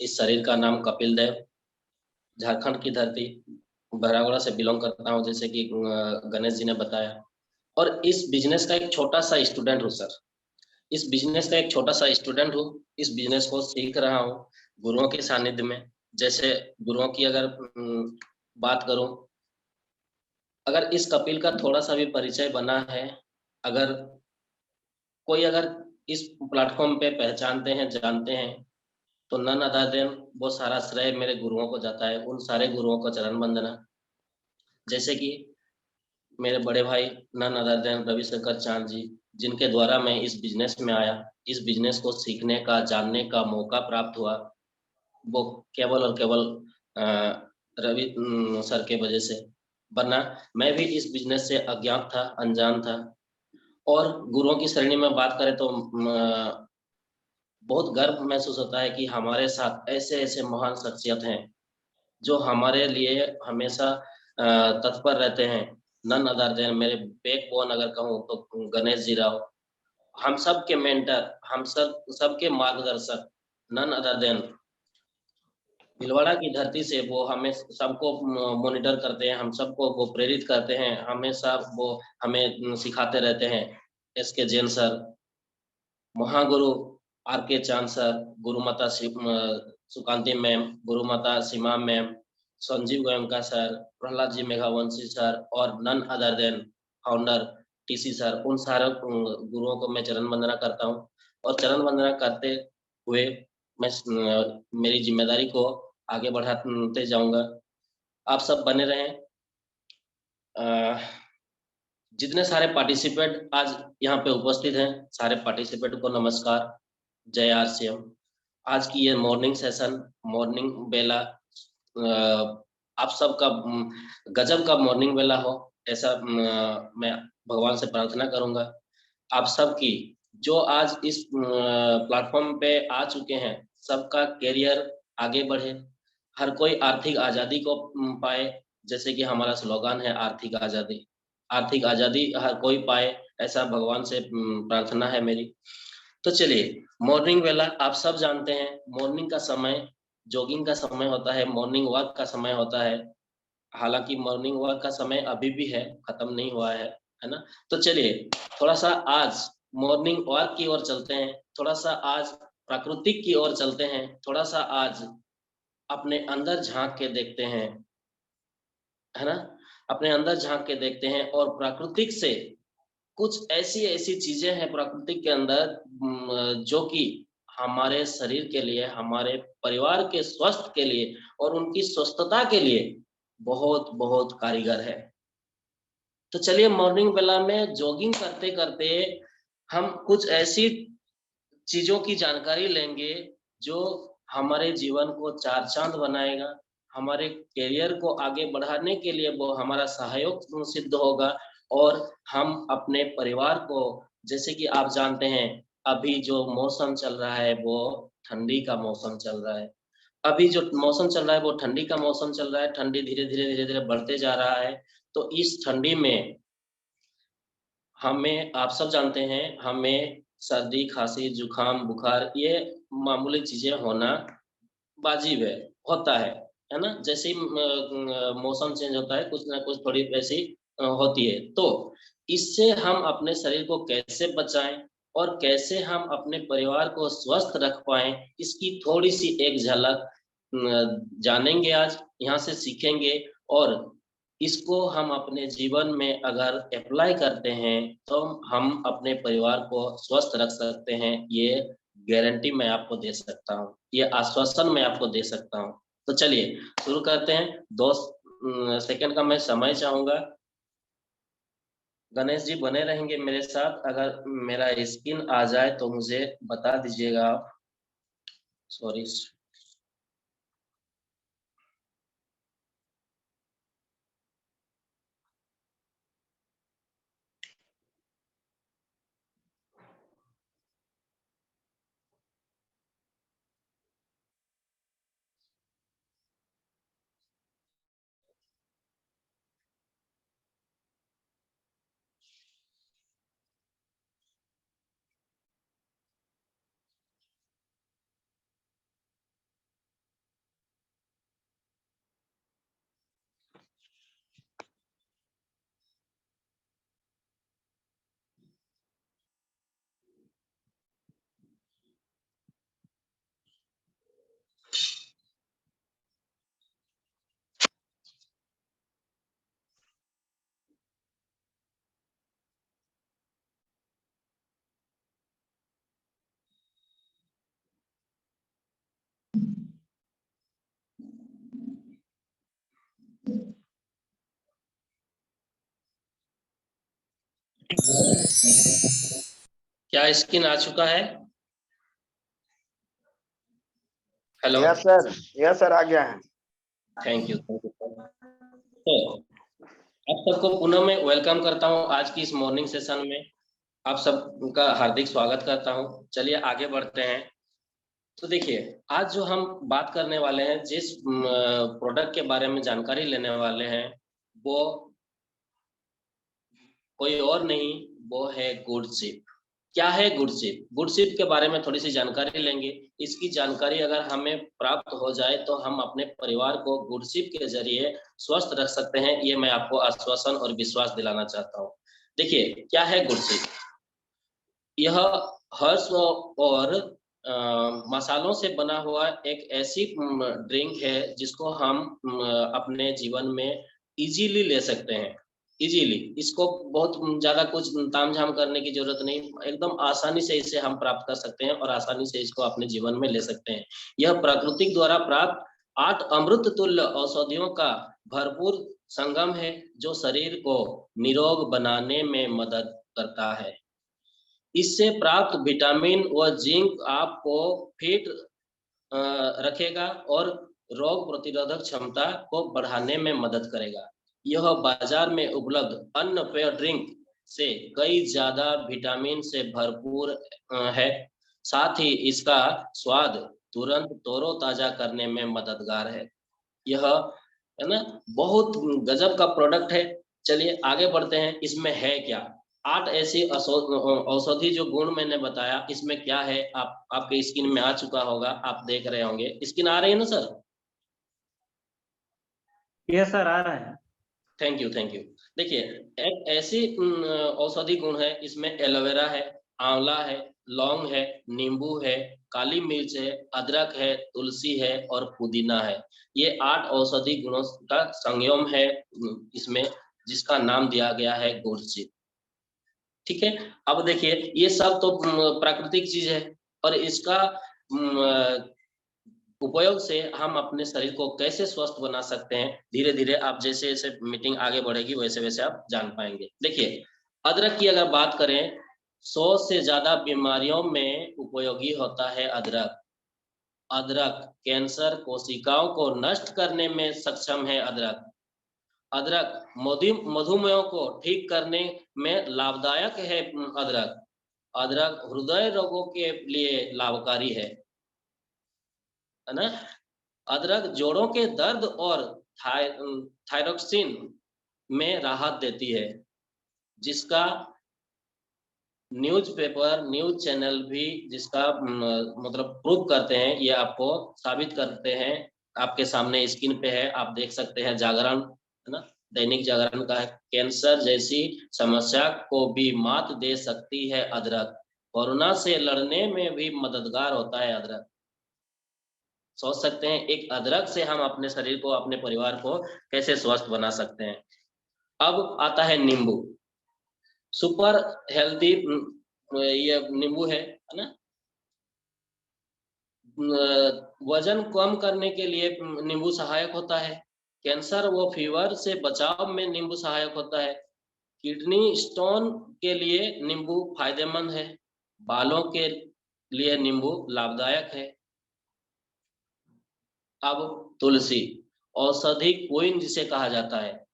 इस शरीर का नाम कपिल देव, झारखंड की धरती, बरागुड़ा से बिलोंग करता हूँ, जैसे कि गणेश जी ने बताया। और इस बिजनेस का एक छोटा सा स्टूडेंट हूँ सर। इस बिजनेस का एक छोटा सा स्टूडेंट हूँ। इस बिजनेस को सीख रहा हूँ गुरुओं के सानिध्य में। जैसे गुरुओं की अगर बात करूं, अगर इस कपिल का थोड़ा सा भी परिचय बना है, अगर कोई अगर इस प्लेटफॉर्म पे पहचानते हैं, जानते हैं, तो नन अदर देन वो सारा श्रेय मेरे गुरुओं को जाता है। उन सारे गुरुओं को चरण वंदना। जैसे कि मेरे बड़े भाई नन अदर देन रविशंकर चांद जी, जिनके द्वारा मैं इस बिजनेस में आया, इस बिजनेस को सीखने का, जानने का मौका प्राप्त हुआ, वो केवल और केवल रवि सर के वजह से। वरना मैं भी इस बिजनेस से अज्ञात था, अनजान था। और गुरुओं की श्रेणी में बात करें तो बहुत गर्व महसूस होता है कि हमारे साथ ऐसे ऐसे महान शख्सियत हैं जो हमारे लिए हमेशा तत्पर रहते हैं। नन अदर देन मेरे बैकबोन अगर कहूँ तो गणेश जी राव, हम सब के मेंटर, हम सबके मार्गदर्शक। नन अदर देन भीलवाड़ा की धरती से वो हमें सबको मॉनिटर करते हैं, हम सबको वो प्रेरित करते हैं, हमेशा वो हमें सिखाते रहते हैं। एस के जैन सर, महागुरु आर के चांद सर, गुरु माता Sukanti ma'am, Guru Mata Seema ma'am, Sanjeev Goenka sir, Prahlad ji Meghwanshi sir, और none other than founder TC sir. उन सारे गुरुओं को मैं चरण वंदना करता हूँ। और चरण वंदना करते हुए मैं मेरी जिम्मेदारी को आगे बढ़ाते जाऊंगा। आप सब बने रहें। जितने सारे पार्टिसिपेंट आज यहाँ पे उपस्थित हैं, सारे पार्टिसिपेंट को नमस्कार, जय आरसीएम। आज की ये मॉर्निंग सेशन, मॉर्निंग बेला, आप सबका गजब का मॉर्निंग बेला हो, ऐसा मैं भगवान से प्रार्थना करूंगा। आप सबकी जो आज इस प्लेटफॉर्म पे आ चुके हैं, सबका करियर आगे बढ़े, हर कोई आर्थिक आजादी को पाए। जैसे कि हमारा स्लोगन है आर्थिक आजादी, आर्थिक आजादी हर कोई पाए, ऐसा भगवान से प्रार्थना है मेरी। तो चलिए, मॉर्निंग वेला आप सब जानते हैं, मॉर्निंग का समय जॉगिंग का समय होता है, मॉर्निंग वॉक का समय होता है। हालांकि मॉर्निंग वॉक का समय अभी भी है, खत्म नहीं हुआ है ना। तो चलिए, थोड़ा सा आज मॉर्निंग वॉक की ओर चलते हैं, थोड़ा सा आज प्राकृतिक की ओर चलते हैं, थोड़ा सा आज अपने अंदर झांक के देखते हैं, है ना। अपने अंदर झांक के देखते हैं और प्राकृतिक से कुछ ऐसी ऐसी चीजें हैं प्राकृतिक के अंदर जो कि हमारे शरीर के लिए, हमारे परिवार के स्वस्थ के लिए और उनकी स्वस्थता के लिए बहुत बहुत कारीगर है। तो चलिए, मॉर्निंग बेला में जॉगिंग करते करते हम कुछ ऐसी चीजों की जानकारी लेंगे जो हमारे जीवन को चार चांद बनाएगा, हमारे करियर को आगे बढ़ाने के लिए वो हमारा सहायक सिद्ध होगा। और हम अपने परिवार को, जैसे कि आप जानते हैं, अभी जो मौसम चल रहा है वो ठंडी का मौसम चल रहा है। अभी जो मौसम चल रहा है वो ठंडी का मौसम चल रहा है, ठंडी धीरे धीरे धीरे धीरे बढ़ते जा रहा है। तो इस ठंडी में हमें, आप सब जानते हैं, हमें सर्दी, खांसी, जुकाम, बुखार, ये मामूली चीजें होना वाजिब है, होता है ना। जैसे ही मौसम चेंज होता है, कुछ ना कुछ थोड़ी वैसी होती है। तो इससे हम अपने शरीर को कैसे बचाएं और कैसे हम अपने परिवार को स्वस्थ रख पाएं, इसकी थोड़ी सी एक झलक जानेंगे आज, यहाँ से सीखेंगे। और इसको हम अपने जीवन में अगर अप्लाई करते हैं तो हम अपने परिवार को स्वस्थ रख सकते हैं। ये गारंटी मैं आपको दे सकता हूँ, ये आश्वासन मैं आपको दे सकता हूँ। तो चलिए शुरू करते हैं। 2 सेकंड का मैं समय चाहूंगा। गणेश जी बने रहेंगे मेरे साथ, अगर मेरा स्क्रीन आ जाए तो मुझे बता दीजिएगा आप। सॉरी। क्या स्क्रीन आ चुका है? हेलो। यस सर आ गया है। थैंक यू तो आप सबको पुनः मैं वेलकम करता हूं आज की इस मॉर्निंग सेशन में। आप सबका हार्दिक स्वागत करता हूं। चलिए आगे बढ़ते हैं। तो देखिए, आज जो हम बात करने वाले हैं, जिस प्रोडक्ट के बारे में जानकारी लेने वाले हैं, वो कोई और नहीं, वो है गुडशिप। क्या है गुडशिप? गुडशिप के बारे में थोड़ी सी जानकारी लेंगे। इसकी जानकारी अगर हमें प्राप्त हो जाए तो हम अपने परिवार को गुडशिप के जरिए स्वस्थ रख सकते हैं। ये मैं आपको आश्वासन और विश्वास दिलाना चाहता हूँ। देखिए, क्या है गुडशिप? यह हर्ष और मसालों से बना हुआ एक ऐसी ड्रिंक है जिसको हम अपने जीवन में इजीली ले सकते हैं। इजीली, इसको बहुत ज्यादा कुछ तामझाम करने की जरूरत नहीं, एकदम आसानी से इसे हम प्राप्त कर सकते हैं और आसानी से इसको अपने जीवन में ले सकते हैं। यह प्राकृतिक द्वारा प्राप्त 8 अमृत तुल्य औषधियों का भरपूर संगम है, जो शरीर को निरोग बनाने में मदद करता है। इससे प्राप्त विटामिन व जिंक आपको फिट रखेगा और रोग प्रतिरोधक क्षमता को बढ़ाने में मदद करेगा। यह बाजार में उपलब्ध अन्य पेय ड्रिंक से कई ज्यादा विटामिन से भरपूर है। साथ ही इसका स्वाद तुरंत तरोताजा करने में मददगार है। यह है ना, बहुत गजब का प्रोडक्ट है। चलिए आगे बढ़ते हैं। इसमें है क्या? 8 ऐसी औषधि जो गुण मैंने बताया, इसमें क्या है आप आपके स्क्रीन में आ चुका होगा, आप देख रहे होंगे। स्क्रीन आ रही है ना सर? यस सर, आ रहा है। Thank you thank you. देखिए, एक ऐसी औषधि गुण है, इसमें एलोवेरा है, आंवला है, लौंग है, नींबू है, काली मिर्च है, अदरक है, तुलसी है और पुदीना है। ये 8 औषधि गुणों का संयम है इसमें, जिसका नाम दिया गया है गुडशिप। ठीक है। अब देखिए, ये सब तो प्राकृतिक चीज है, और इसका उपयोग से हम अपने शरीर को कैसे स्वस्थ बना सकते हैं, धीरे धीरे आप जैसे जैसे मीटिंग आगे बढ़ेगी वैसे वैसे आप जान पाएंगे। देखिए, अदरक की अगर बात करें, 100 से ज्यादा बीमारियों में उपयोगी होता है अदरक। अदरक कैंसर कोशिकाओं को नष्ट करने में सक्षम है। अदरक अदरक मधुमेह को ठीक करने में लाभदायक है। अदरक अदरक हृदय रोगों के लिए लाभकारी है ना। अदरक जोड़ों के दर्द और थायरोक्सिन में राहत देती है, जिसका न्यूज चैनल भी जिसका मतलब प्रूव करते हैं, ये आपको साबित करते हैं। आपके सामने स्क्रीन पे है, आप देख सकते हैं। जागरण है ना, दैनिक जागरण का है, कैंसर जैसी समस्या को भी मात दे सकती है अदरक। कोरोना से लड़ने में भी मददगार होता है अदरक। सोच सकते हैं, एक अदरक से हम अपने शरीर को, अपने परिवार को कैसे स्वस्थ बना सकते हैं। अब आता है नींबू। सुपर हेल्दी ये नींबू है ना। वजन कम करने के लिए नींबू सहायक होता है। कैंसर व फीवर से बचाव में नींबू सहायक होता है। किडनी स्टोन के लिए नींबू फायदेमंद है। बालों के लिए नींबू लाभदायक है। अब तुलसी, औषधि क्वीन जिसे कहा जाता है।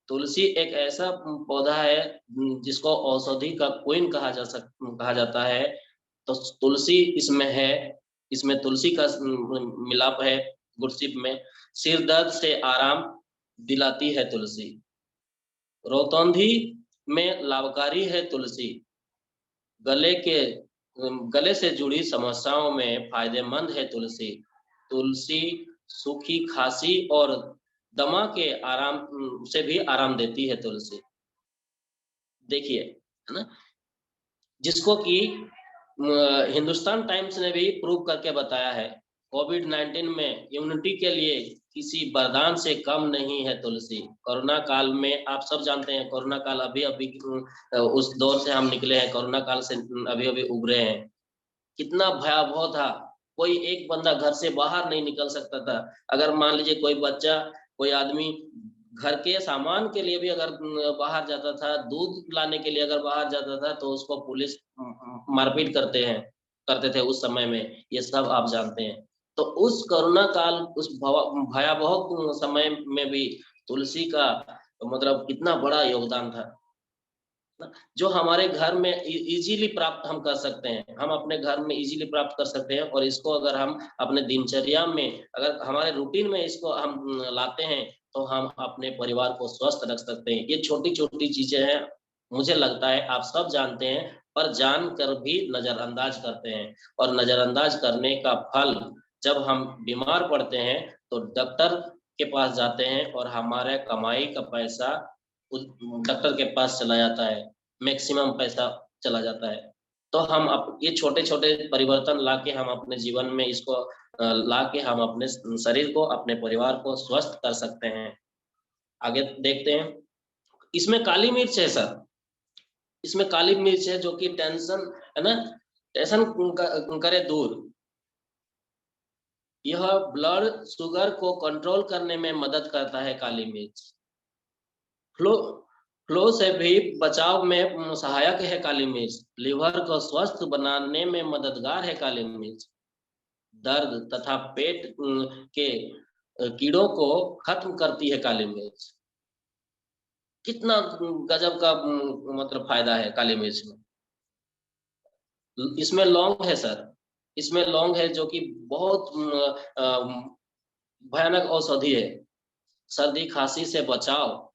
तुलसी एक ऐसा पौधा है जिसको औषधि का क्वीन कहा जाता है। तो तुलसी इसमें है। इसमें तुलसी का मिलाप है गुडशिप में। सिर दर्द से आराम दिलाती है तुलसी। रोतौंधी में लाभकारी है तुलसी। गले से जुड़ी समस्याओं में फायदेमंद है तुलसी। तुलसी सूखी खांसी और दमा के आराम से भी आराम देती है तुलसी। देखिए, है ना, जिसको कि हिंदुस्तान टाइम्स ने भी प्रूव करके बताया है। कोविड-19 में इम्यूनिटी के लिए किसी वरदान से कम नहीं है तुलसी। कोरोना काल में आप सब जानते हैं, कोरोना काल अभी अभी उस दौर से हम निकले हैं, कोरोना काल से अभी अभी उभरे हैं। कितना भयावह था। कोई एक बंदा घर से बाहर नहीं निकल सकता था। अगर मान लीजिए कोई बच्चा, कोई आदमी घर के सामान के लिए भी अगर बाहर जाता था, दूध लाने के लिए अगर बाहर जाता था, तो उसको पुलिस मारपीट करते थे उस समय में, ये सब आप जानते हैं। तो उस कोरोना काल, उस भयावह समय में भी तुलसी का मतलब कितना बड़ा योगदान था, जो हमारे घर में इजीली प्राप्त हम कर सकते हैं, हम अपने घर में इजीली प्राप्त कर सकते हैं। और इसको अगर हम अपने दिनचर्या में, अगर हमारे रूटीन में इसको हम लाते हैं, तो हम अपने परिवार को स्वस्थ रख सकते हैं। ये छोटी छोटी चीजें हैं, मुझे लगता है आप सब जानते हैं, पर जानकर भी नजरअंदाज करते हैं। और नजरअंदाज करने का फल, जब हम बीमार पड़ते हैं तो डॉक्टर के पास जाते हैं और हमारे कमाई का पैसा उस डॉक्टर के पास चला जाता है, मैक्सिमम पैसा चला जाता है। तो हम ये छोटे छोटे परिवर्तन लाके हम अपने जीवन में इसको लाके हम अपने शरीर को, अपने परिवार को स्वस्थ कर सकते हैं। आगे देखते हैं। इसमें काली मिर्च है सर, इसमें काली मिर्च है जो कि टेंशन है ना, टेंशन करे दूर। यह ब्लड शुगर को कंट्रोल करने में मदद करता है काली मिर्च। फ्लो फ्लो से भी बचाव में सहायक है काली मिर्च। लिवर को स्वस्थ बनाने में मददगार है काली मिर्च। दर्द तथा पेट के कीड़ों को खत्म करती है काली मिर्च। कितना गजब का मतलब फायदा है काली मिर्च में। इसमें लौंग है सर, इसमें लौंग है जो कि बहुत भयानक औषधि है। सर्दी खांसी से बचाव,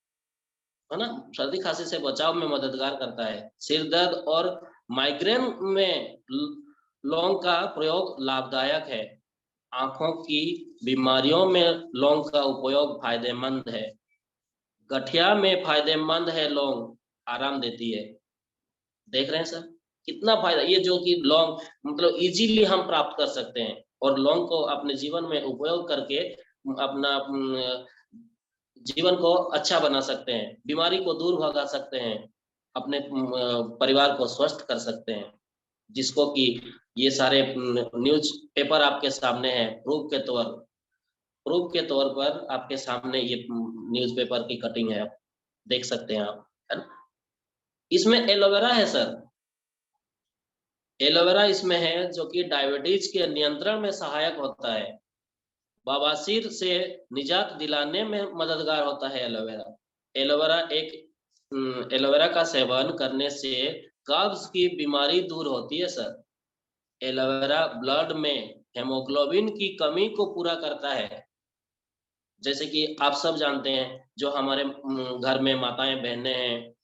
है ना, सर्दी खांसी से बचाव में मददगार करता है। सिर दर्द और माइग्रेन में लौंग का प्रयोग लाभदायक है। आंखों की बीमारियों में लौंग का उपयोग फायदेमंद है। गठिया में फायदेमंद है लौंग, आराम देती है। देख रहे हैं सर कितना फायदा, ये जो कि लौंग मतलब इजीली हम प्राप्त कर सकते हैं, और लौंग को अपने जीवन में उपयोग करके अपना जीवन को अच्छा बना सकते हैं, बीमारी को दूर भगा सकते हैं, अपने परिवार को स्वस्थ कर सकते हैं। जिसको कि ये सारे न्यूज पेपर आपके सामने है, प्रूफ के तौर पर आपके सामने ये न्यूज पेपर की कटिंग है, देख सकते हैं आप, है ना। इसमें एलोवेरा है सर, एलोवेरा इसमें है जो कि डायबिटीज के नियंत्रण में सहायक होता है। बवासीर से निजात दिलाने में मददगार होता है एलोवेरा। एलोवेरा का सेवन करने से कब्ज की बीमारी दूर होती है सर। एलोवेरा ब्लड में हेमोग्लोबिन की कमी को पूरा करता है। जैसे कि आप सब जानते हैं, जो हमारे घर में माताएं बहनें हैं,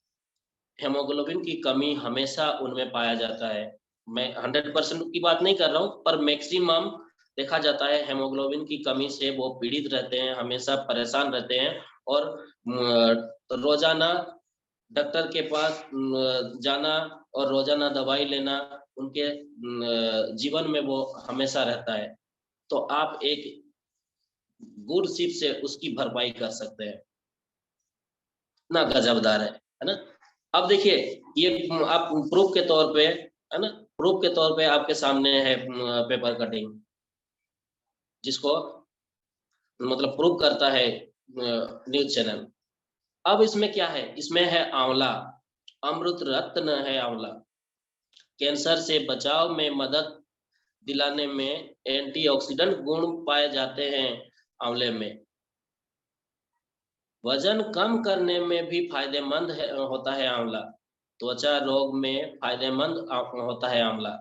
हेमोग्लोबिन की कमी हमेशा उनमें पाया जाता है। मैं 100% की बात नहीं कर रहा हूँ, पर मैक्सिमम देखा जाता है हेमोग्लोबिन की कमी से वो पीड़ित रहते हैं, हमेशा परेशान रहते हैं। और रोजाना डॉक्टर के पास जाना और रोजाना दवाई लेना उनके जीवन में वो हमेशा रहता है। तो आप एक गुड सिप से उसकी भरपाई कर सकते हैं, ना गजबदार है ना। अब देखिए, ये आप प्रूफ के तौर पे, है ना, प्रूफ के तौर पे आपके सामने है पेपर कटिंग, जिसको मतलब प्रूव करता है न्यूज चैनल। अब इसमें क्या है, इसमें है आंवला, अमृत रत्न है आंवला। कैंसर से बचाव में मदद दिलाने में एंटीऑक्सीडेंट गुण पाए जाते हैं आंवले में। वजन कम करने में भी फायदेमंद होता है आंवला। त्वचा रोग में फायदेमंद होता है आंवला।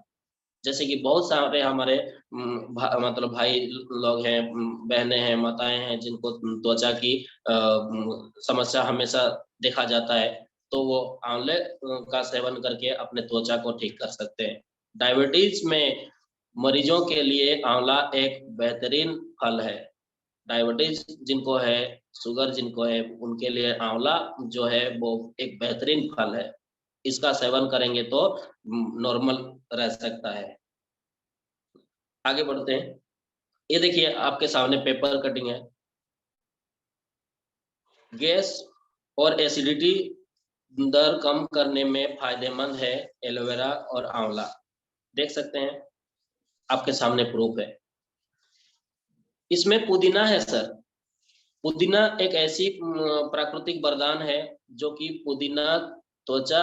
जैसे कि बहुत सारे हमारे मतलब भाई लोग हैं, बहनें हैं, माताएं हैं, जिनको त्वचा की समस्या हमेशा देखा जाता है, तो वो आंवले का सेवन करके अपने त्वचा को ठीक कर सकते हैं। डायबिटीज में मरीजों के लिए आंवला एक बेहतरीन फल है। डायबिटीज जिनको है, शुगर जिनको है, उनके लिए आंवला जो है वो एक बेहतरीन फल है। इसका सेवन करेंगे तो नॉर्मल रह सकता है। आगे बढ़ते हैं। ये देखिए आपके सामने पेपर कटिंग है। गैस और एसिडिटी दर कम करने में फायदेमंद है एलोवेरा और आंवला। देख सकते हैं, आपके सामने प्रूफ है। इसमें पुदीना है सर, पुदीना एक ऐसी प्राकृतिक वरदान है जो कि पुदीना त्वचा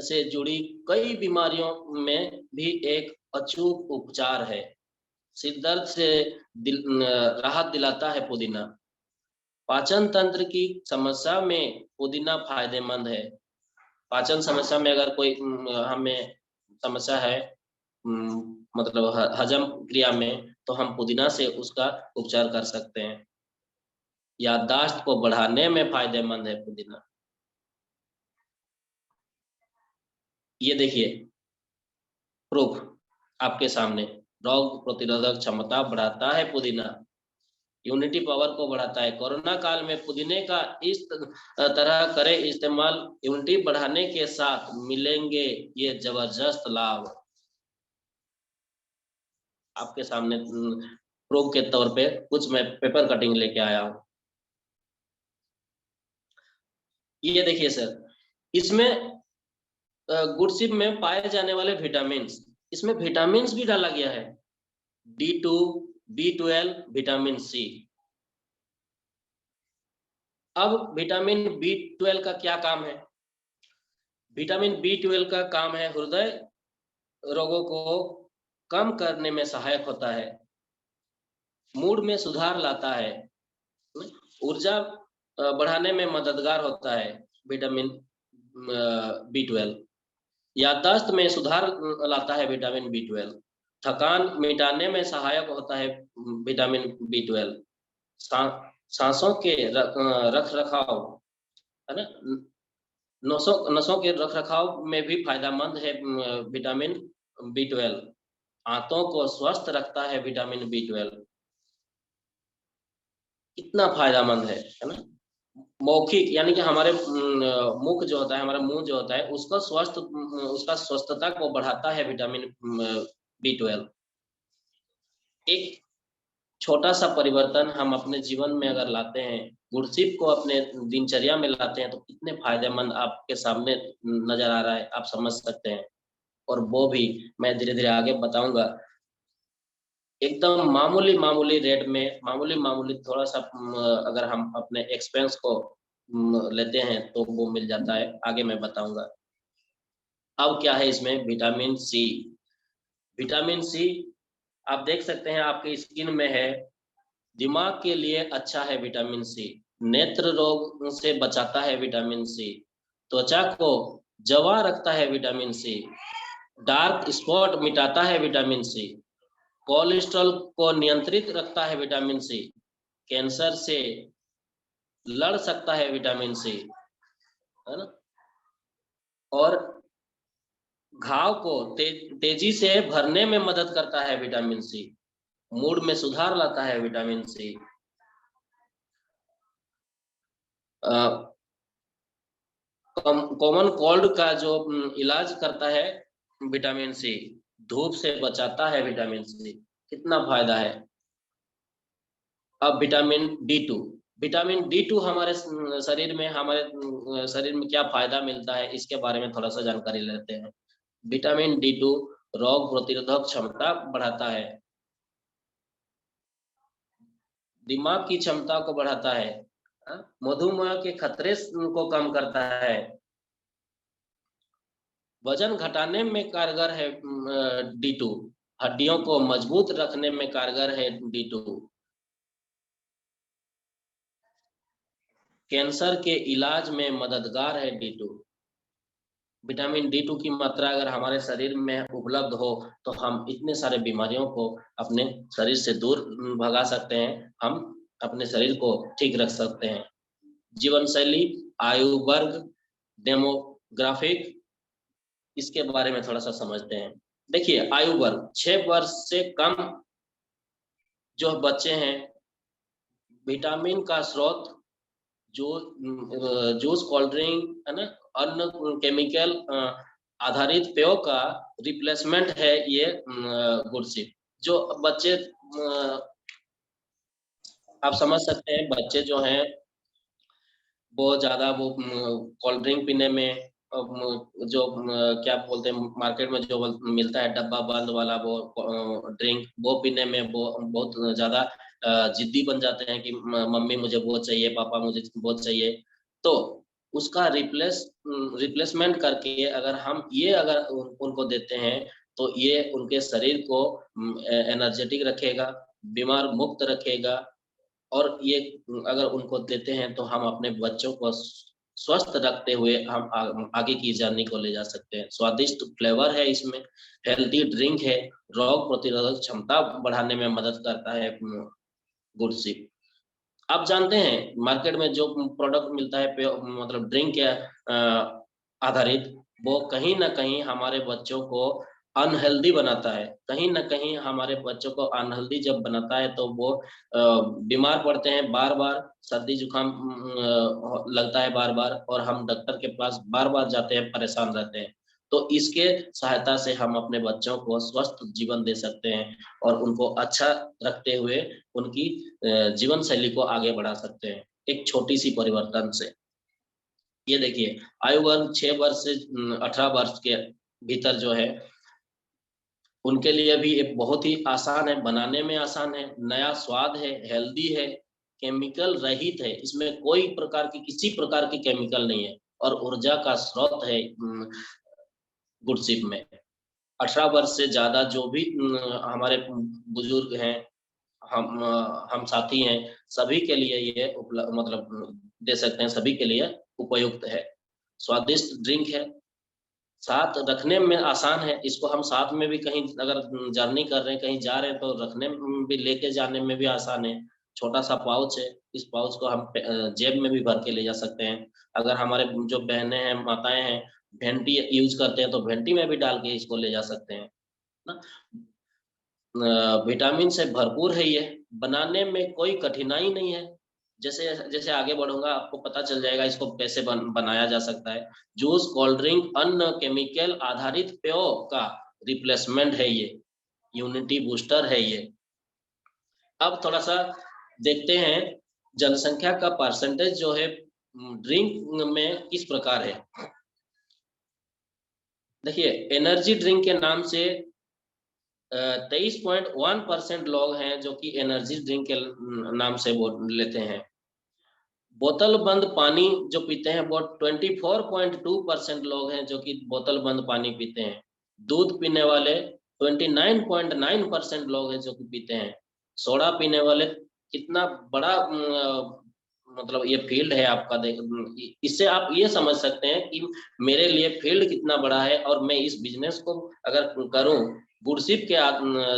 से जुड़ी कई बीमारियों में भी एक अचूक उपचार है। सिर दर्द से राहत दिलाता है पुदीना। पाचन तंत्र की समस्या में पुदीना फायदेमंद है। पाचन समस्या में अगर कोई हमें समस्या है, मतलब हजम क्रिया में, तो हम पुदीना से उसका उपचार कर सकते हैं। याददाश्त को बढ़ाने में फायदेमंद है पुदीना। ये देखिए प्रूफ आपके सामने, रोग प्रतिरोधक क्षमता बढ़ाता है पुदीना, इम्यूनिटी पावर को बढ़ाता है। कोरोना काल में पुदीने का इस तरह करें इस्तेमाल, इम्यूनिटी बढ़ाने के साथ मिलेंगे ये जबरदस्त लाभ। आपके सामने प्रूफ के तौर पे कुछ मैं पेपर कटिंग लेके आया हूं। ये देखिए सर, इसमें गुड़सिप में पाए जाने वाले विटामिन, इसमें विटामिन भी डाला गया है, D2, B12, विटामिन सी। अब विटामिन B12 का क्या काम है? विटामिन B12 का काम है हृदय रोगों को कम करने में सहायक होता है, मूड में सुधार लाता है, ऊर्जा बढ़ाने में मददगार होता है विटामिन B12, याददाश्त में सुधार लाता है विटामिन B12, थकान मिटाने में सहायक होता है विटामिन B12, सांसों के रख रखाव, है ना, नसों के रख रखाव में भी फायदेमंद है विटामिन B12, आंतों को स्वस्थ रखता है विटामिन B12। कितना फायदेमंद है ना। मौखिक यानी कि हमारे मुख जो होता है, हमारा मुंह जो होता है, उसका उसका स्वस्थता को बढ़ाता है विटामिन B12। एक छोटा सा परिवर्तन हम अपने जीवन में अगर लाते हैं, गुड़सिप को अपने दिनचर्या में लाते हैं, तो कितने फायदेमंद आपके सामने नजर आ रहा है, आप समझ सकते हैं। और वो भी मैं धीरे धीरे आगे बताऊंगा। एकदम मामूली रेट में, मामूली थोड़ा सा अगर हम अपने एक्सपेंस को लेते हैं तो वो मिल जाता है, आगे मैं बताऊंगा। अब क्या है इसमें, विटामिन सी। विटामिन सी आप देख सकते हैं आपके स्किन में है, दिमाग के लिए अच्छा है विटामिन सी, नेत्र रोग से बचाता है विटामिन सी, त्वचा को जवा रखता है विटामिन सी, डार्क स्पॉट मिटाता है विटामिन सी, कोलेस्ट्रॉल को नियंत्रित रखता है विटामिन सी, कैंसर से लड़ सकता है विटामिन सी, है ना, और घाव को तेजी से भरने में मदद करता है विटामिन सी, मूड में सुधार लाता है विटामिन सी, कॉमन कोल्ड का जो इलाज करता है विटामिन सी, धूप से बचाता है विटामिन सी। कितना फायदा है। अब विटामिन D2, विटामिन D2 हमारे शरीर में क्या फायदा मिलता है, इसके बारे में थोड़ा सा जानकारी लेते हैं। विटामिन D2 रोग प्रतिरोधक क्षमता बढ़ाता है, दिमाग की क्षमता को बढ़ाता है, मधुमेह के खतरे को कम करता है, वजन घटाने में कारगर है D2, हड्डियों को मजबूत रखने में कारगर है D2, कैंसर के इलाज में मददगार है D2। विटामिन D2 की मात्रा अगर हमारे शरीर में उपलब्ध हो तो हम इतने सारे बीमारियों को अपने शरीर से दूर भगा सकते हैं, हम अपने शरीर को ठीक रख सकते हैं। जीवन शैली, आयु वर्ग, डेमोग्राफिक, इसके बारे में थोड़ा सा समझते हैं। देखिए आयु वर्ग, 6 वर्ष से कम जो बच्चे हैं, विटामिन का स्रोत जो जूस, कोल्ड ड्रिंक, है ना, अन्य केमिकल आधारित पेयों का रिप्लेसमेंट है ये गुड़सिप। जो बच्चे आप समझ सकते हैं, बच्चे जो हैं बहुत ज्यादा वो कोल्ड ड्रिंक पीने में, जो क्या बोलते हैं मार्केट में जो मिलता है डब्बा बंद वाला वो ड्रिंक, वो पीने में वो बहुत ज्यादा जिद्दी बन जाते हैं कि मम्मी मुझे वो चाहिए, पापा मुझे वो चाहिए। तो उसका रिप्लेसमेंट करके अगर हम ये अगर उनको देते हैं तो ये उनके शरीर को एनर्जेटिक रखेगा, बीमार मुक्त रखेगा। और ये अगर उनको देते हैं तो हम अपने बच्चों को स्वस्थ रखते हुए हम आगे की जर्नी को ले जा सकते हैं। स्वादिष्ट फ्लेवर है इसमें, हेल्दी ड्रिंक है, रोग प्रतिरोधक क्षमता बढ़ाने में मदद करता है गुड़सिप। आप जानते हैं मार्केट में जो प्रोडक्ट मिलता है मतलब ड्रिंक के आधारित, वो कहीं ना कहीं हमारे बच्चों को अनहेल्दी बनाता है। कहीं ना कहीं हमारे बच्चों को अनहेल्दी जब बनाता है तो वो बीमार पड़ते हैं, बार बार सर्दी जुकाम लगता है बार बार, और हम डॉक्टर के पास बार बार जाते हैं, परेशान रहते हैं। तो इसके सहायता से हम अपने बच्चों को स्वस्थ जीवन दे सकते हैं और उनको अच्छा रखते हुए उनकी जीवन शैली को आगे बढ़ा सकते हैं एक छोटी सी परिवर्तन से। ये देखिए, आयु वर्ग 6 वर्ष से 18 वर्ष के भीतर जो है उनके लिए भी एक बहुत ही आसान है, बनाने में आसान है, नया स्वाद है, हेल्दी है, केमिकल रहित है, इसमें कोई प्रकार की किसी प्रकार की केमिकल नहीं है, और ऊर्जा का स्रोत है गुड़सिप में। 18 वर्ष से ज्यादा जो भी हमारे बुजुर्ग हैं, हम साथी हैं, सभी के लिए ये मतलब दे सकते हैं, सभी के लिए उपयुक्त है। स्वादिष्ट ड्रिंक है, साथ रखने में आसान है। इसको हम साथ में भी कहीं अगर जर्नी कर रहे हैं, कहीं जा रहे हैं तो रखने में भी, लेके जाने में भी आसान है। छोटा सा पाउच है, इस पाउच को हम जेब में भी भर के ले जा सकते हैं। अगर हमारे जो बहनें हैं, माताएं हैं, भेंटी यूज करते हैं तो भेंटी में भी डाल के इसको ले जा सकते हैं ना। विटामिन से भरपूर है ये, बनाने में कोई कठिनाई नहीं है। जैसे जैसे आगे बढ़ूंगा आपको पता चल जाएगा इसको कैसे बनाया जा सकता है। जूस, कोल्ड ड्रिंक, अन्न, केमिकल आधारित पेय का रिप्लेसमेंट है ये, यूनिटी बूस्टर है ये। अब थोड़ा सा देखते हैं जनसंख्या का परसेंटेज जो है ड्रिंक में किस प्रकार है। देखिए, एनर्जी ड्रिंक के नाम से 23.1% लोग हैं जो कि एनर्जी ड्रिंक के नाम से वो लेते हैं। बोतल बंद पानी जो पीते हैं वो 24.2% लोग हैं जो कि बोतल बंद पानी पीते हैं। दूध पीने वाले 29.9% लोग हैं जो कि पीते हैं। सोडा पीने वाले, कितना बड़ा मतलब ये फील्ड है आपका। इससे आप ये समझ सकते हैं कि मेरे लिए फील्ड कितना बड़ा है, और मैं इस बिजनेस को अगर करूं गुड़सिप के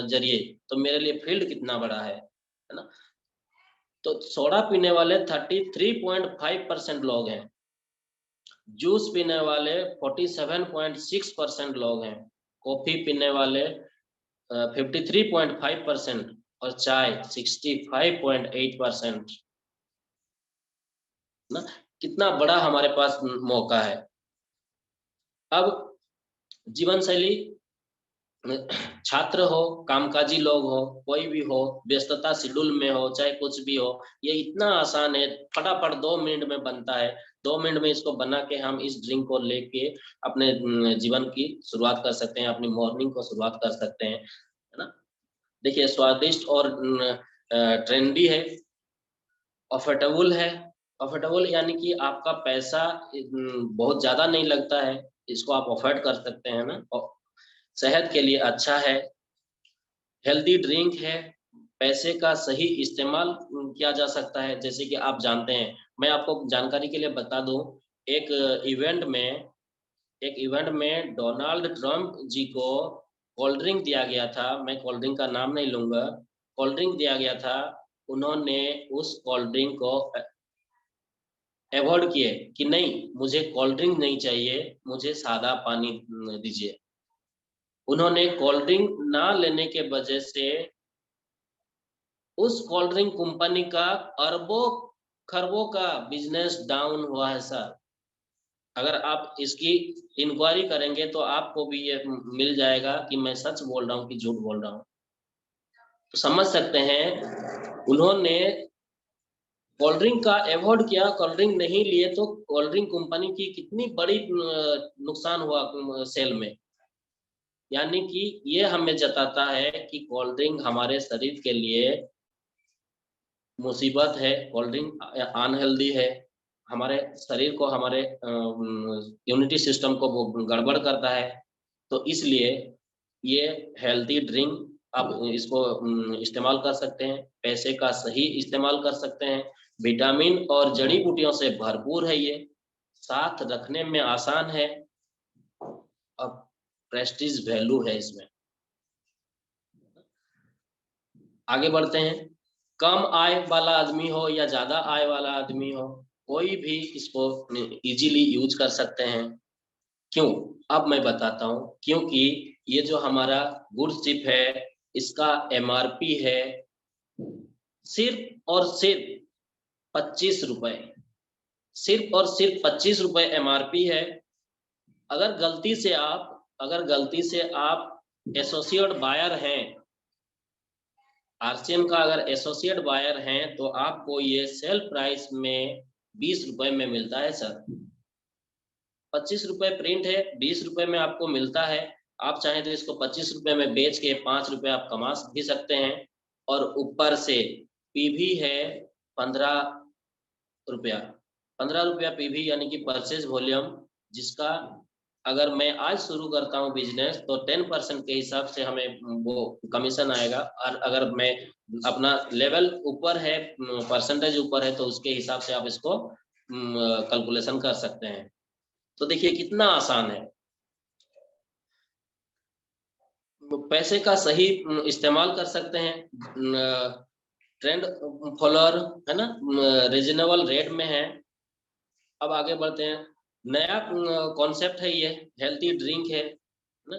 जरिए तो मेरे लिए फील्ड कितना बड़ा है ना। तो सोडा पीने वाले 33.5% लोग हैं। जूस पीने वाले 47.6% लोग हैं। कॉफी पीने वाले 53.5% और चाय 65.8% ना। कितना बड़ा हमारे पास मौका है। अब जीवन शैली, छात्र हो, कामकाजी लोग हो, कोई भी हो, व्यस्तता शेड्यूल में हो, चाहे कुछ भी हो, ये इतना आसान है, फटाफट 2 मिनट में बनता है। 2 मिनट में इसको बना के हम इस ड्रिंक को लेके अपने जीवन की शुरुआत कर सकते हैं, अपनी मॉर्निंग को शुरुआत कर सकते हैं, है ना। देखिए, स्वादिष्ट और ट्रेंडी है, अफोर्डेबल है। अफोर्डेबल यानी कि आपका पैसा बहुत ज्यादा नहीं लगता है, इसको आप अफोर्ड कर सकते हैं ना। और सेहत के लिए अच्छा है, हेल्दी ड्रिंक है, पैसे का सही इस्तेमाल किया जा सकता है। जैसे कि आप जानते हैं, मैं आपको जानकारी के लिए बता दूं, एक इवेंट में डोनाल्ड ट्रंप जी को कोल्ड ड्रिंक दिया गया था। मैं कोल्ड ड्रिंक का नाम नहीं लूंगा, कोल्ड ड्रिंक दिया गया था। उन्होंने उस कोल्ड ड्रिंक को अवॉइड किए कि नहीं, मुझे कोल्ड ड्रिंक नहीं चाहिए, मुझे सादा पानी दीजिए। उन्होंने कोल्ड ड्रिंक ना लेने के वजह से उस कोल्ड ड्रिंक कंपनी का अरबों खरबों का बिजनेस डाउन हुआ है सर। अगर आप इसकी इंक्वायरी करेंगे तो आपको भी ये मिल जाएगा कि मैं सच बोल रहा हूँ कि झूठ बोल रहा हूँ। तो समझ सकते हैं, उन्होंने कोल्ड ड्रिंक का अवॉइड किया, कोल्ड ड्रिंक नहीं लिए, तो कोल्ड ड्रिंक कंपनी की कितनी बड़ी नुकसान हुआ सेल में। यानी कि ये हमें जताता है कि कोल्ड ड्रिंक हमारे शरीर के लिए मुसीबत है, कोल्ड ड्रिंक अनहेल्दी है, हमारे शरीर को, हमारे इम्यूनिटी सिस्टम को वो गड़बड़ करता है। तो इसलिए ये हेल्दी ड्रिंक आप इसको इस्तेमाल कर सकते हैं, पैसे का सही इस्तेमाल कर सकते हैं। विटामिन और जड़ी बूटियों से भरपूर है ये, साथ रखने में आसान है और प्रेस्टीज वैल्यू है इसमें। आगे बढ़ते हैं। कम आय वाला आदमी हो या ज्यादा आय वाला आदमी हो, कोई भी इसको इजीली यूज कर सकते हैं। क्यों? अब मैं बताता हूं। क्योंकि ये जो हमारा गुड चिप है, इसका एमआरपी है सिर्फ और सिर्फ 25 रुपए। सिर्फ और सिर्फ 25 रुपए एमआरपी है। अगर गलती से आप एसोसिएट बायर हैं, आरसीएम का अगर एसोसिएट बायर हैं, तो आपको ये सेल प्राइस में 20 रुपए में मिलता है सर। 25 रुपए प्रिंट है, 20 रुपए में आपको मिलता है। आप चाहें तो इसको 25 रुपए में बेच के 5 रुपए आप कमा भी सकते हैं। और ऊपर से पीवी है 15 रुपया। 15 रुपया पीवी यानी कि परचेज वॉल्यूम, जिसका अगर मैं आज शुरू करता हूं बिजनेस तो 10% के हिसाब से हमें वो कमीशन आएगा। और अगर मैं अपना लेवल ऊपर है, परसेंटेज ऊपर है, तो उसके हिसाब से आप इसको कैलकुलेशन कर सकते हैं। तो देखिए कितना आसान है। पैसे का सही इस्तेमाल कर सकते हैं। ट्रेंड फॉलोअर है ना, रीजनेबल रेट में है। अब आगे बढ़ते हैं। नया कॉन्सेप्ट है ये, हेल्थी ड्रिंक है ना,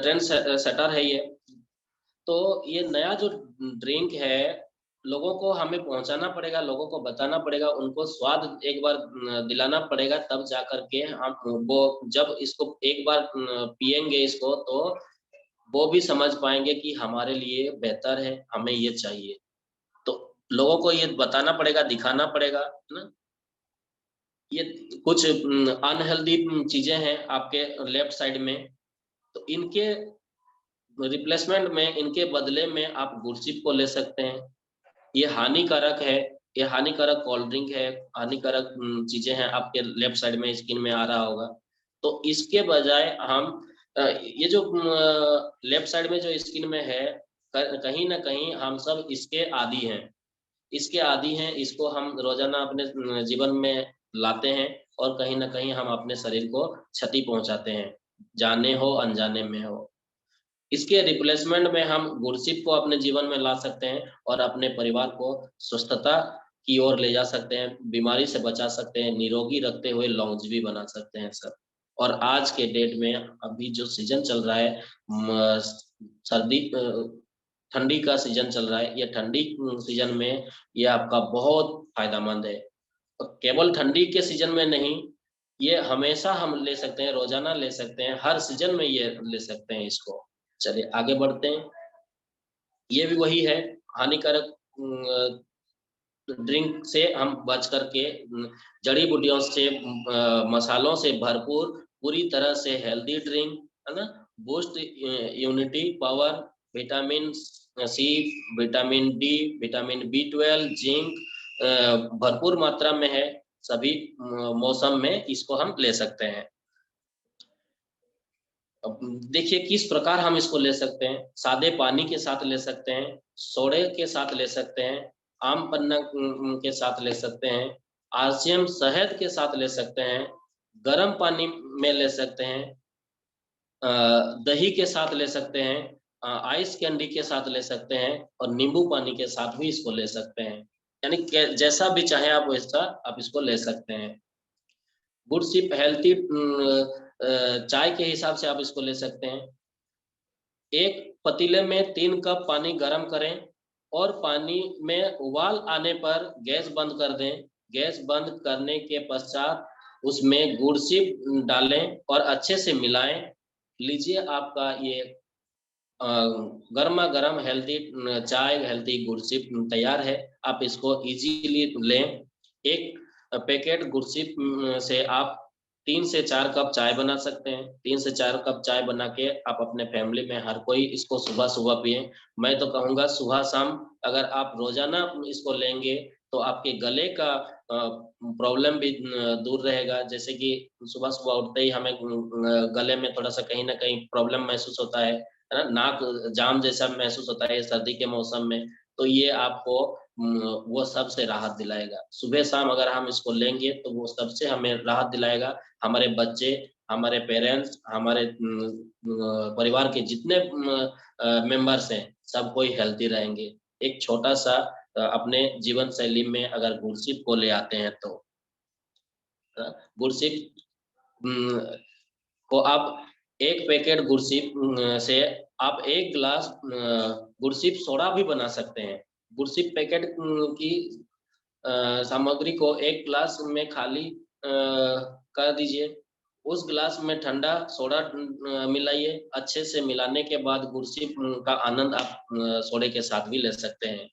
ट्रेंड सेटर है ये। तो ये नया जो ड्रिंक है, लोगों को हमें पहुंचाना पड़ेगा, लोगों को बताना पड़ेगा, उनको स्वाद एक बार दिलाना पड़ेगा, तब जा करके हम वो जब इसको एक बार पिएंगे इसको, तो वो भी समझ पाएंगे कि हमारे लिए बेहतर है, हमें ये चाहिए। तो लोगों को ये बताना पड़ेगा, दिखाना पड़ेगा, है ना। ये कुछ अनहेल्दी चीजें हैं आपके लेफ्ट साइड में, तो इनके रिप्लेसमेंट में, इनके बदले में आप गुड़चिप को ले सकते हैं। ये हानिकारक है, ये हानिकारक कोल्ड ड्रिंक है, हानिकारक चीजें हैं, आपके लेफ्ट साइड में स्क्रीन में आ रहा होगा। तो इसके बजाय हम ये जो लेफ्ट साइड में जो स्क्रीन में है, कहीं ना कहीं हम सब इसके आदी हैं, इसको हम रोजाना अपने जीवन में लाते हैं, और कहीं ना कहीं हम अपने शरीर को क्षति पहुंचाते हैं, जाने हो अनजाने में हो। इसके रिप्लेसमेंट में हम गुड़चिप को अपने जीवन में ला सकते हैं और अपने परिवार को स्वस्थता की ओर ले जा सकते हैं, बीमारी से बचा सकते हैं, निरोगी रखते हुए लॉन्जेविटी बना सकते हैं सर। और आज के डेट में अभी जो सीजन चल रहा है, सर्दी ठंडी का सीजन चल रहा है, ये ठंडी सीजन में ये आपका बहुत फायदेमंद है। और केवल ठंडी के सीजन में नहीं, ये हमेशा हम ले सकते हैं, रोजाना ले सकते हैं, हर सीजन में ये ले सकते हैं इसको। चलिए आगे बढ़ते हैं। ये भी वही है, हानिकारक ड्रिंक से हम बच करके जड़ी बूटियों से, मसालों से भरपूर, पूरी तरह से हेल्दी ड्रिंक, है ना, boost immunity power, vitamin C, vitamin D, vitamin B 12, zinc भरपूर मात्रा में है। सभी मौसम में इसको हम ले सकते हैं। अब देखिए किस प्रकार हम इसको ले सकते हैं। सादे पानी के साथ ले सकते हैं, सोडे के साथ ले सकते हैं, आम पन्ना के साथ ले सकते हैं, आरसीएम शहद के साथ ले सकते हैं, गर्म पानी में ले सकते हैं, दही के साथ ले सकते हैं, आइस कैंडी के साथ ले सकते हैं, और नींबू पानी के साथ भी इसको ले सकते हैं। यानी जैसा भी चाहे आप वैसा आप इसको ले सकते हैं। गुड सिप हेल्थी चाय के हिसाब से आप इसको ले सकते हैं। एक पतीले में 3 कप पानी गर्म करें और पानी में उबाल आने पर गैस बंद कर दें। गैस बंद करने के पश्चात उसमें गुड़ सिप डालें और अच्छे से मिलाएं। लीजिए आपका ये गर्मा गर्म हेल्थी चाय, हेल्थी गुड़ सिप तैयार है। आप इसको इजीली लें। एक पैकेट गुड़ सिप से आप 3 से 4 कप चाय बना सकते हैं। 3 से 4 कप चाय बना के आप अपने फैमिली में हर कोई इसको सुबह-सुबह पिएँ। मैं तो कहूँगा सुबह-शाम अगर आप रोज़ाना इसको लेंगे तो आपके गले का प्रॉब्लम भी दूर रहेगा। जैसे कि सुबह-सुबह उठते ही हमें गले में थोड़ा-सा कहीं न कहीं प्रॉब्लम महसूस होता है ना? नाक जाम जैसा महसूस होता है सर्दी के मौसम में, तो ये आपको वो सबसे राहत दिलाएगा। सुबह-शाम अगर हम इसको लेंगे तो वो सबसे हमें राहत दिलाएगा। हमारे बच्चे, हमारे पेरेंट्स, हमारे परिवार के जितने मेंबर्स हैं, सब कोई हेल्दी रहेंगे। एक छोटा-सा अपने जीवन शैली में अगर गुरसिप को ले आते हैं तो गुरसिप उम, को आप 1 पैकेट गुरसिप से आप 1 ग्लास गुरसिप सोडा भी बना सकते हैं। गुरसिप पैकेट की सामग्री को 1 ग्लास में खाली कर दीजिए। उस ग्लास में ठंडा सोडा मिलाइए। अच्छे से मिलाने के बाद गुरसिप का आनंद आप सोडे के साथ भी ले सकते हैं।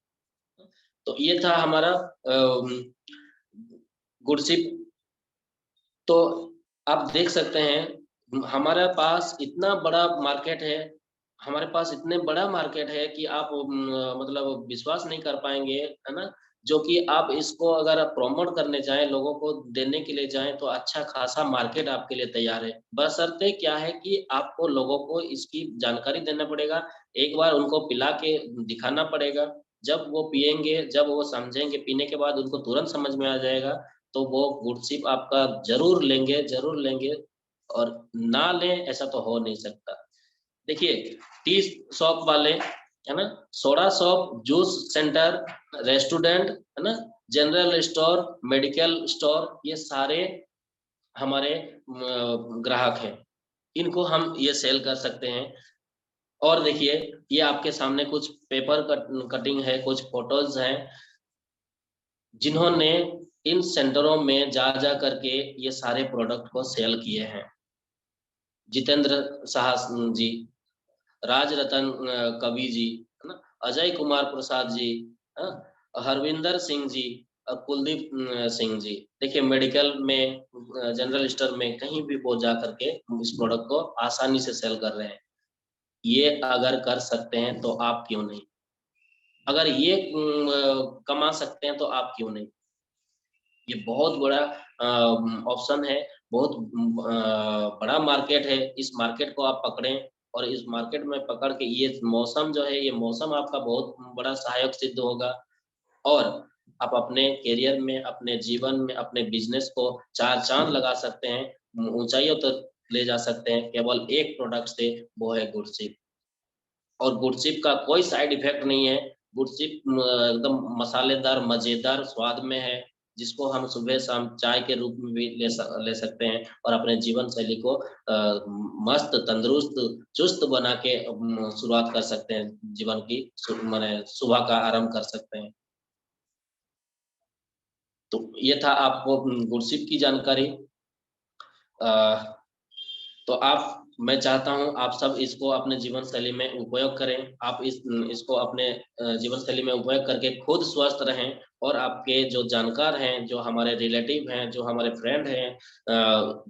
तो ये था हमारा गुरसिप। तो आप देख सकते हैं हमारे पास इतना बड़ा मार्केट है, हमारे पास इतने बड़ा मार्केट है कि आप मतलब विश्वास नहीं कर पाएँगे, है ना? जो कि आप इसको अगर आप प्रमोट करने जाएँ, लोगों को देने के लिए जाएँ तो अच्छा खासा मार्केट आपके लिए तैयार है। बशर्ते क्या है कि आपको लोगों को इसकी जानकारी देना पड़ेगा, एक बार उनको पिला के दिखाना पड़ेगा। जब वो पिएँगे, जब वो समझेंगे, पीने के बाद उनको तुरंत समझ में आ जाएगा, तो वो गुडसिप आपका ज़रूर लेंगे और ना लें ऐसा तो हो नहीं सकता। देखिए टी शॉप वाले, है ना? Soda shop, juice centre, restaurant, है ना? जनरल स्टोर, मेडिकल स्टोर ये सारे हमारे ग्राहक हैं। इनको हम ये सेल कर सकते हैं और देखिए ये आपके सामने कुछ पेपर कटिंग है, कुछ फ़ोटोज़ हैं जिन्होंने इन सेंटरों में जा करके ये सारे प्रोडक्ट को सेल किए हैं। जितेंद्र साह जी, राजरतन कवि जी, है ना? अजय कुमार प्रसाद जी, हाँ? हरविंदर सिंह जी, कुलदीप सिंह जी। देखिए मेडिकल में जनरल स्टोर में कहीं भी वो जा करके इस प्रोडक्ट को आसानी से सेल कर रहे हैं। ये अगर कर सकते हैं तो आप क्यों नहीं? अगर ये कमा सकते हैं तो आप क्यों नहीं? ये बहुत बड़ा ऑप्शन है, बहुत बड़ा मार्केट है, इस मार्केट को आप पकड़ें और इस मार्केट में पकड़ के ये मौसम जो है, ये मौसम आपका बहुत बड़ा सहायक सिद्ध होगा और आप अपने करियर में, अपने जीवन में, अपने बिज़नेस को 4 चाँद लगा सकते हैं, ऊँचाइयों तक ले जा सकते हैं, केवल एक प्रोडक्ट से, वो है गुडसिप। और गुडसिप का कोई साइड इफ़ेक्ट नहीं है, गुडसिप एकदम मसालेदार, मज़ेदार स्वाद में है, जिसको हम सुबह-शाम चाय के रूप में भी ले सकते हैं और अपने जीवन शैली को मस्त, तंदुरुस्त, चुस्त बना के शुरुआत कर सकते हैं जीवन की माने सुबह का आरंभ कर सकते हैं। तो ये था आपको गुडसिप की जानकारी। अ तो आप मैं चाहता हूँ आप सब इसको अपने जीवन शैली में उपयोग करें। आप इसको अपने जीवन शैली में उपयोग करके खुद स्वस्थ रहें और आपके जो जानकार हैं, जो हमारे रिलेटिव हैं, जो हमारे फ्रेंड हैं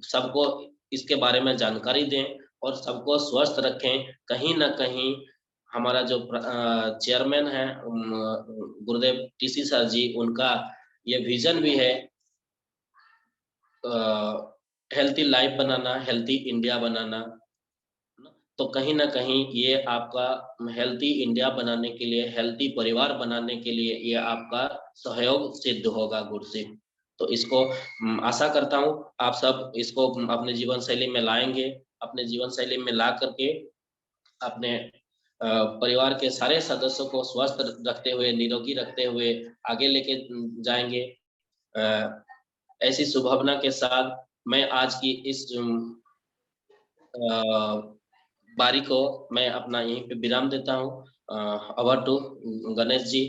सबको इसके बारे में जानकारी दें और सबको स्वस्थ रखें। कहीं न कहीं हमारा जो चेयरमैन हैं गुरुदेव टीसी सर जी, उनका ये विज़न भी है हेल्थी लाइफ बनाना, हेल्थी इंडिया बनाना, है ना? तो कहीं न कहीं ये आपका हेल्थी इंडिया बनाने के लिए, हेल्थी परिवार बनाने के लिए ये आपका सहयोग सिद्ध होगा गुरसिप। तो इसको आशा करता हूँ आप सब इसको अपने जीवन शैली में लाएँगे, अपने जीवन शैली में ला कर के अपने परिवार के सारे सदस्यों को स्वस्थ रखते हुए, निरोगी रखते हुए आगे लेके जाएँगे। अ, ऐसी शुभकामना के साथ मैं आज की इस अ, बारी को मैं अपना यहीं पे विराम देता हूँ। Over to Ganesh ji.